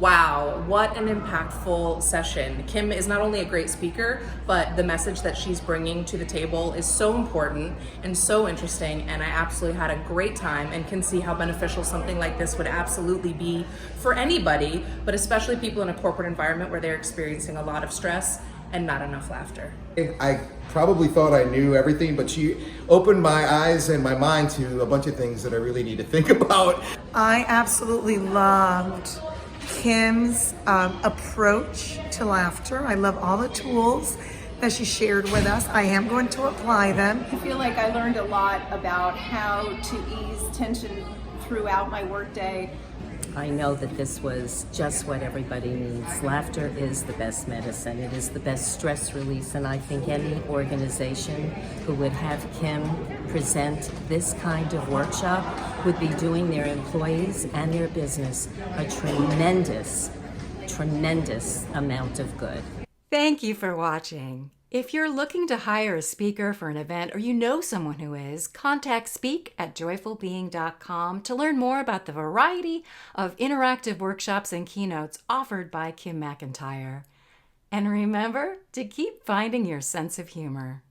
Wow, what an impactful session. Kim is not only a great speaker, but the message that she's bringing to the table is so important and so interesting, and I absolutely had a great time and can see how beneficial something like this would absolutely be for anybody, but especially people in a corporate environment where they're experiencing a lot of stress and not enough laughter. I probably thought I knew everything, but she opened my eyes and my mind to a bunch of things that I really need to think about. I absolutely loved Kim's approach to laughter. I love all the tools that she shared with us. I am going to apply them. I feel like I learned a lot about how to ease tension throughout my workday. I know that this was just what everybody needs. Laughter is the best medicine. It is the best stress release, and I think any organization who would have Kim present this kind of workshop would be doing their employees and their business a tremendous, tremendous amount of good. Thank you for watching. If you're looking to hire a speaker for an event or you know someone who is, contact speak@joyfulbeing.com to learn more about the variety of interactive workshops and keynotes offered by Kim McIntyre. And remember to keep finding your sense of humor.